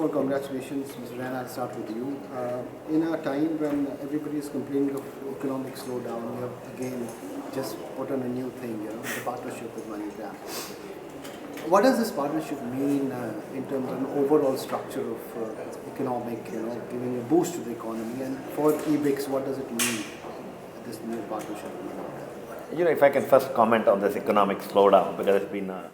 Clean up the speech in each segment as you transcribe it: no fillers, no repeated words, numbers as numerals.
all, congratulations, Mr. Raina. I'll start with you. In a time when everybody is complaining of economic slowdown, you have again just put on a new thing, the partnership with MoneyGram. What does this partnership mean in terms of an overall structure of economic, giving a boost to the economy? And for EBIX, what does it mean, this new partnership with MoneyGram? If I can first comment on this economic slowdown, because it's been a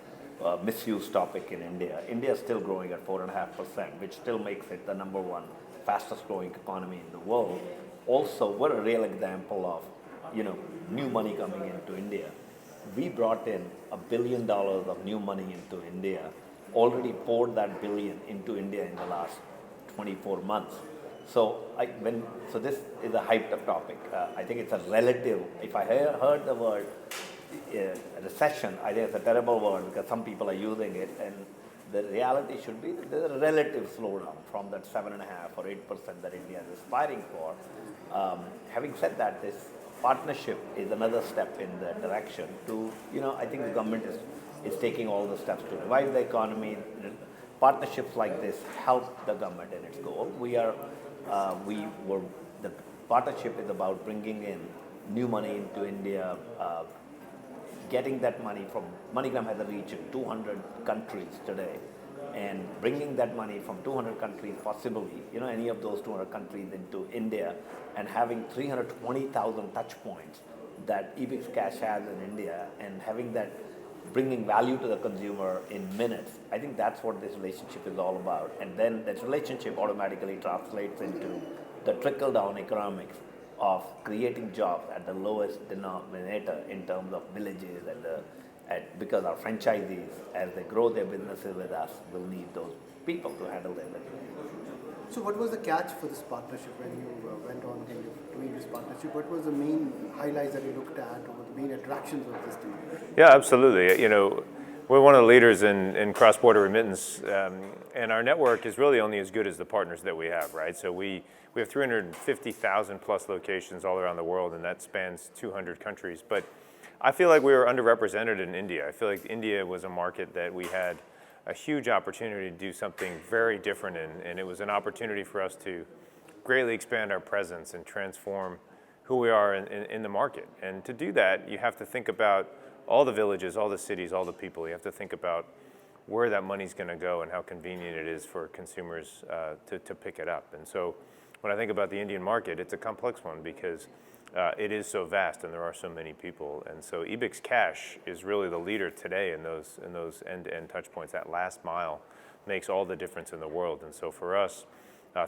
misused topic in India. India is still growing at 4.5%, which still makes it the number one fastest growing economy in the world. Also, we're a real example of, new money coming into India. We brought in $1 billion of new money into India, already poured that billion into India in the last 24 months. So this is a hyped up topic. I think it's a relative, if I heard the word recession, I think it's a terrible word because some people are using it, and the reality should be that there's a relative slowdown from that 7.5 or 8% that India is aspiring for. Having said that, this partnership is another step in the direction to, I think the government is taking all the steps to revive the economy. Partnerships like this help the government in its goal. The partnership is about bringing in new money into India, getting that money from, MoneyGram has a reach in 200 countries today, and bringing that money from 200 countries, possibly, any of those 200 countries into India, and having 320,000 touch points that EBIX Cash has in India, and having that, bringing value to the consumer in minutes. I think that's what this relationship is all about. And then that relationship automatically translates into the trickle-down economics of creating jobs at the lowest denominator in terms of villages because our franchisees, as they grow their businesses with us, will need those people to handle their business. So what was the catch for this partnership when you went on kind of doing this partnership? What was the main highlights that you looked at, or the main attractions of this deal? Yeah, absolutely. We're one of the leaders in cross-border remittance, and our network is really only as good as the partners that we have, right? So we have 350,000 plus locations all around the world, and that spans 200 countries. But I feel like we were underrepresented in India. I feel like India was a market that we had a huge opportunity to do something very different in, and it was an opportunity for us to greatly expand our presence and transform who we are in the market. And to do that, you have to think about all the villages, all the cities, all the people. You have to think about where that money's going to go and how convenient it is for consumers to pick it up. And so when I think about the Indian market, it's a complex one because it is so vast and there are so many people. And so EBIX Cash is really the leader today in those end-to-end touch points. That last mile makes all the difference in the world. And so for us,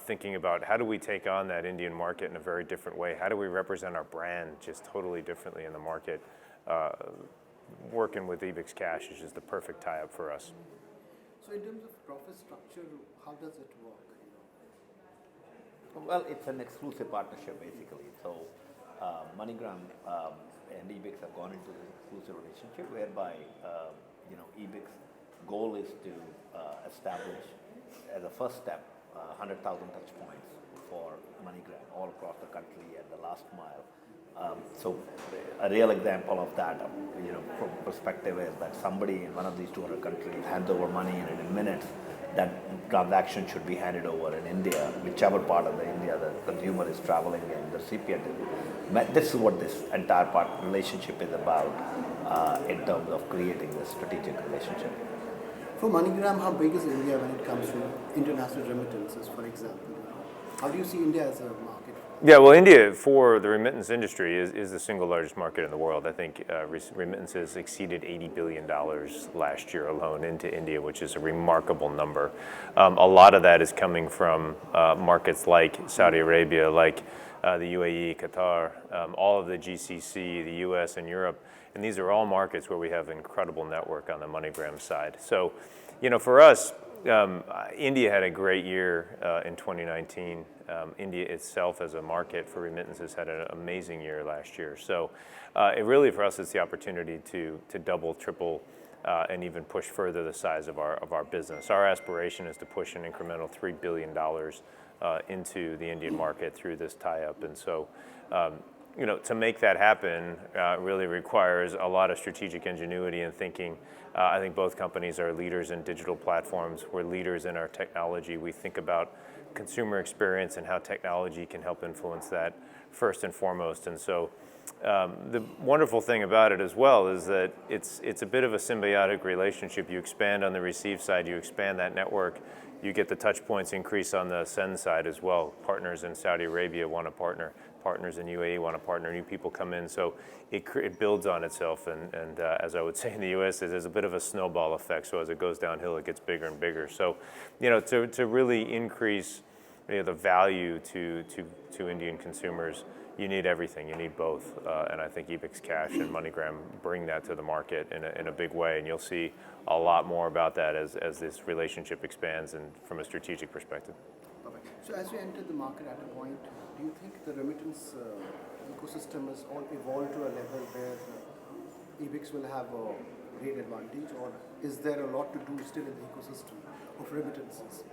thinking about how do we take on that Indian market in a very different way? How do we represent our brand just totally differently in the market? Working with EBIX Cash is just the perfect tie-up for us. So in terms of profit structure, how does it work? Well, it's an exclusive partnership basically. So MoneyGram and EBIX have gone into this exclusive relationship whereby EBIX goal is to establish as a first step 100,000 touch points for MoneyGram all across the country at the last mile. So a real example of that, from perspective is that somebody in one of these 200 countries hands over money and in minutes, that transaction should be handed over in India, whichever part of India the consumer is traveling in, the recipient is. This is what this entire relationship is about in terms of creating this strategic relationship. For MoneyGram, how big is India when it comes to international remittances, for example? How do you see India as a market? Yeah, well, India, for the remittance industry, is the single largest market in the world. I think remittances exceeded $80 billion last year alone into India, which is a remarkable number. A lot of that is coming from markets like Saudi Arabia, like the UAE, Qatar, all of the GCC, the US and Europe. And these are all markets where we have an incredible network on the MoneyGram side. So, for us, India had a great year in 2019. India itself as a market for remittances had an amazing year last year. So it really, for us, it's the opportunity to double, triple, and even push further the size of our business. Our aspiration is to push an incremental $3 billion into the Indian market through this tie-up. And so to make that happen really requires a lot of strategic ingenuity and thinking. I think both companies are leaders in digital platforms. We're leaders in our technology. We think about consumer experience and how technology can help influence that first and foremost. And so the wonderful thing about it as well is that it's a bit of a symbiotic relationship. You expand on the receive side, you expand that network, you get the touch points increase on the send side as well. Partners in Saudi Arabia want to partner, partners in UAE want to partner, new people come in, so it builds on itself, and as I would say in the US, there's a bit of a snowball effect, so as it goes downhill, it gets bigger and bigger. So, to really increase the value to Indian consumers, you need everything, you need both, and I think Ebix Cash and MoneyGram bring that to the market in a big way, and you'll see a lot more about that as this relationship expands and from a strategic perspective. Perfect. So as we enter the market at a point, do you think the remittance ecosystem has all evolved to a level where Ebix will have a great advantage, or is there a lot to do still in the ecosystem of remittances?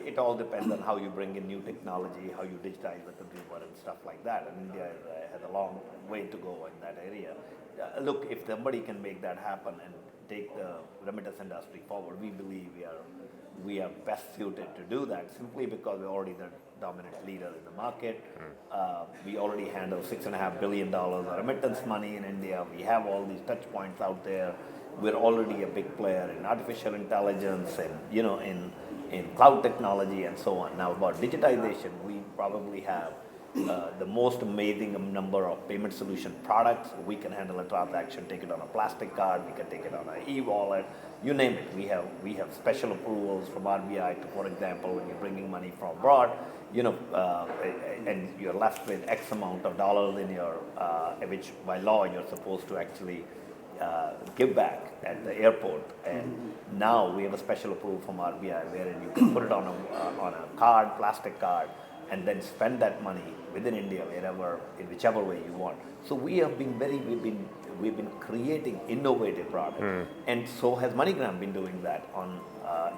It all depends on how you bring in new technology, how you digitize the consumer and stuff like that. And India has a long way to go in that area. Look, if somebody can make that happen and take the remittance industry forward, we believe we are best suited to do that, simply because we're already the dominant leader in the market. We already handle $6.5 billion of remittance money in India. We have all these touch points out there. We're already a big player in artificial intelligence and in cloud technology and so on. Now, about digitization, we probably have the most amazing number of payment solution products. We can handle a transaction, take it on a plastic card, we can take it on an e-wallet, you name it. We have special approvals from RBI to, for example, when you're bringing money from abroad, and you're left with X amount of dollars in your, which by law you're supposed to actually give back at the airport. And now we have a special approval from RBI wherein you can put it on a card, plastic card, and then spend that money within India, wherever, in whichever way you want. So we have been we've been creating innovative products, and so has MoneyGram been doing that on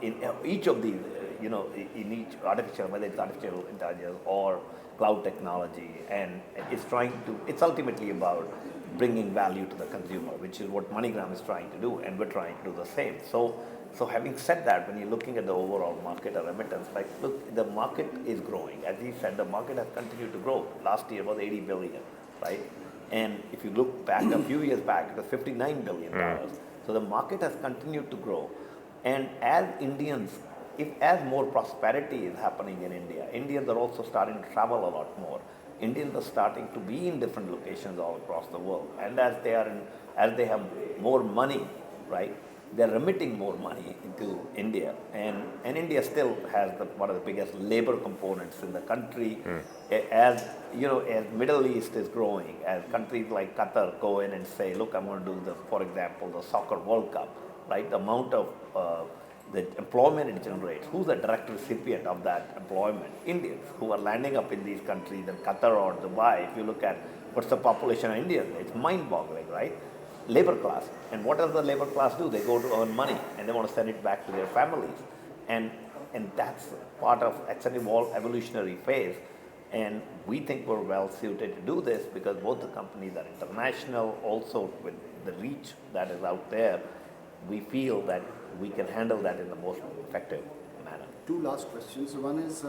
in each of these, in each artificial, whether it's artificial intelligence or cloud technology, and it's ultimately about bringing value to the consumer, which is what MoneyGram is trying to do, and we're trying to do the same. So having said that, when you're looking at the overall market of remittance, look, the market is growing. As he said, the market has continued to grow. Last year was 80 billion, right? And if you look back a few years back, it was $59 billion. So the market has continued to grow. And as Indians, as more prosperity is happening in India, Indians are also starting to travel a lot more. Indians are starting to be in different locations all across the world. And as they have more money, right, they're remitting more money into India, and India still has one of the biggest labor components in the country. As Middle East is growing, as countries like Qatar go in and say, look, I'm going to do for example, the Soccer World Cup, right? The amount of the employment it generates. Who's the direct recipient of that employment? Indians who are landing up in these countries, in Qatar or Dubai. If you look at what's the population of Indians, it's mind-boggling, right? Labor class. And what does the labor class do? They go to earn money and they want to send it back to their families. And that's it's an evolutionary phase. And we think we're well suited to do this because both the companies are international, also with the reach that is out there. We feel that we can handle that in the most effective manner. Two last questions. One is,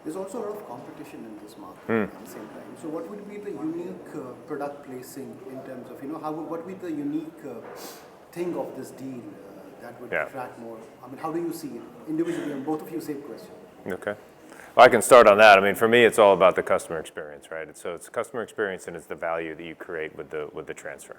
there's also a lot of competition in this market at the same time. So what would be the unique product placing in terms of, what would be the unique thing of this deal that would attract more? I mean, how do you see it individually? And both of you, same question. Okay. Well, I can start on that. I mean, for me, it's all about the customer experience, right? So it's customer experience and it's the value that you create with the transfer.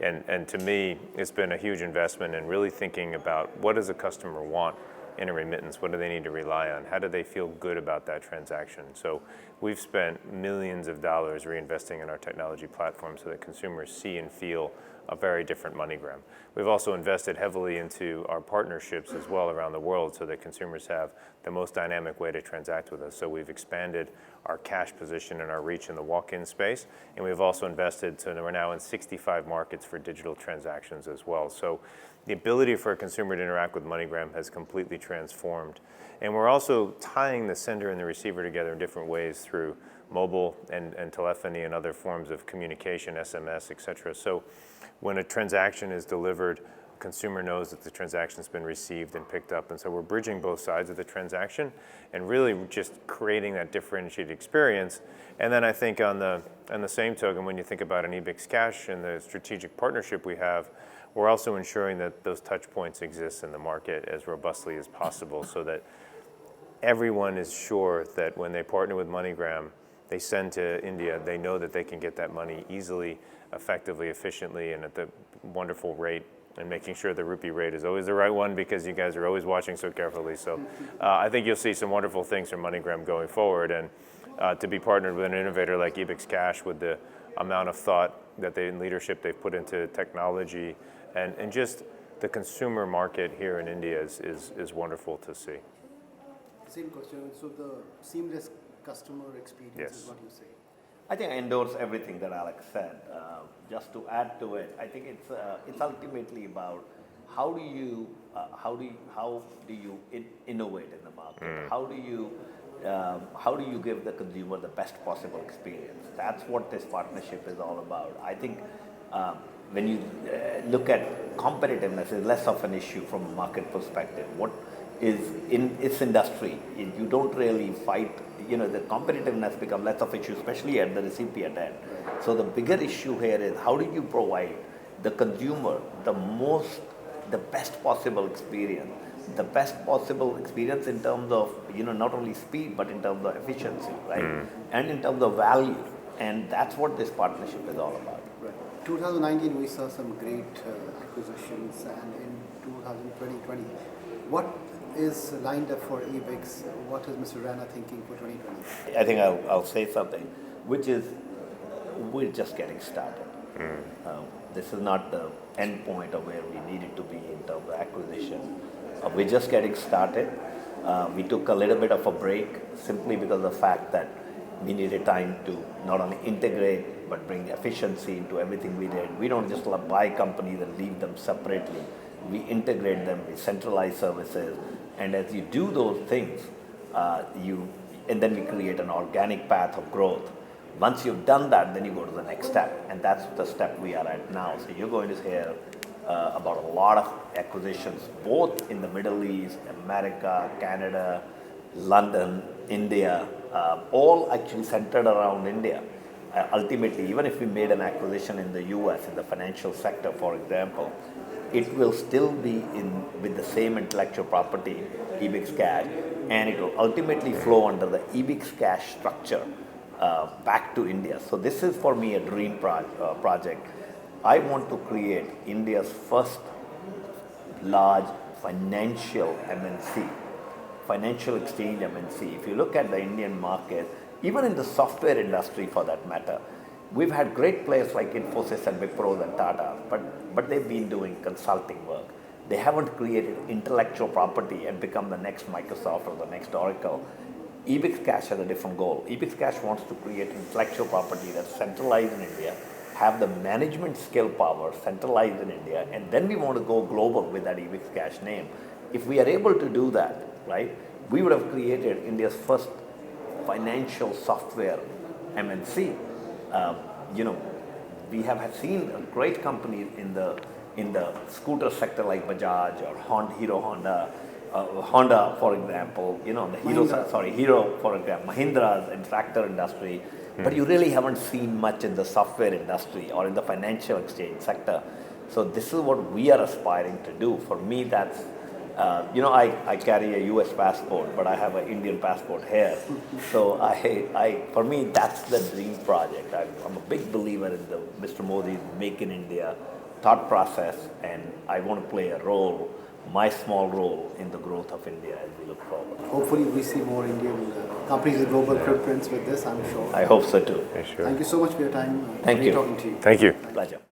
And to me, it's been a huge investment in really thinking about what does a customer want in a remittance? What do they need to rely on? How do they feel good about that transaction? So we've spent millions of dollars reinvesting in our technology platform so that consumers see and feel a very different MoneyGram. We've also invested heavily into our partnerships as well around the world so that consumers have the most dynamic way to transact with us. So we've expanded our cash position and our reach in the walk-in space, and we've also invested, so we're now in 65 markets for digital transactions as well. So the ability for a consumer to interact with MoneyGram has completely transformed. And we're also tying the sender and the receiver together in different ways through mobile and telephony and other forms of communication, SMS, et cetera. So when a transaction is delivered, consumer knows that the transaction's been received and picked up, and so we're bridging both sides of the transaction and really just creating that differentiated experience. And then I think on the same token, when you think about an Ebix Cash and the strategic partnership we have, we're also ensuring that those touch points exist in the market as robustly as possible so that everyone is sure that when they partner with MoneyGram, they send to India, they know that they can get that money easily, effectively, efficiently, and at the wonderful rate, and making sure the rupee rate is always the right one because you guys are always watching so carefully. So I think you'll see some wonderful things from MoneyGram going forward, and to be partnered with an innovator like Ebix Cash with the amount of thought that they and leadership they've put into technology and just the consumer market here in India is wonderful to see. Same question. So the seamless customer experience Yes. is what you say. I think I endorse everything that Alex said. Just to add to it, I think it's ultimately about how do you innovate in the market? How do you give the consumer the best possible experience? That's what this partnership is all about. I think when you look at competitiveness, is less of an issue from a market perspective. What is in its industry, you don't really fight. The competitiveness becomes less of an issue, especially at the recipient end. So the bigger issue here is how do you provide the consumer the best possible experience, in terms of not only speed but in terms of efficiency, right, and in terms of value, and that's what this partnership is all about. Right. 2019 we saw some great acquisitions, and in 2020, what is lined up for Ebix? What is Mr. Raina thinking for 2020? I think I'll say something, which is we're just getting started. This is not the end point of where we needed to be in terms of acquisition. We're just getting started. We took a little bit of a break simply because of the fact that we needed time to not only integrate but bring efficiency into everything we did. We don't just buy companies and leave them separately. We integrate them, we centralize services, and as you do those things, and then we create an organic path of growth. Once you've done that, then you go to the next step, and that's the step we are at now. So you're going to hear about a lot of acquisitions, both in the Middle East, America, Canada, London, India, all actually centered around India. Ultimately, even if we made an acquisition in the US, in the financial sector, for example, it will still be with the same intellectual property, Ebix Cash, and it will ultimately flow under the Ebix Cash structure back to India. So this is for me a dream project. I want to create India's first large financial MNC, financial exchange MNC. If you look at the Indian market, even in the software industry for that matter, we've had great players like Infosys and Wipro and Tata, but they've been doing consulting work. They haven't created intellectual property and become the next Microsoft or the next Oracle. Ebix Cash has a different goal. Ebix Cash wants to create intellectual property that's centralized in India, have the management skill power centralized in India, and then we want to go global with that Ebix Cash name. If we are able to do that, right, we would have created India's first financial software MNC. We have seen great companies in the scooter sector like Bajaj or Hero Honda, for example. Hero, for example, Mahindra's in tractor industry. But you really haven't seen much in the software industry or in the financial exchange sector. So this is what we are aspiring to do. For me, that's I carry a U.S. passport, but I have an Indian passport here. So for me, that's the dream project. I'm a big believer in Mr. Modi's Make in India thought process, and I want to play a role, my small role, in the growth of India as we look forward. Hopefully we see more Indian companies with global footprints with this, I'm sure. I hope so too. Yeah, sure. Thank you so much for your time. Thank Great you. talking to you. Thank you. Pleasure.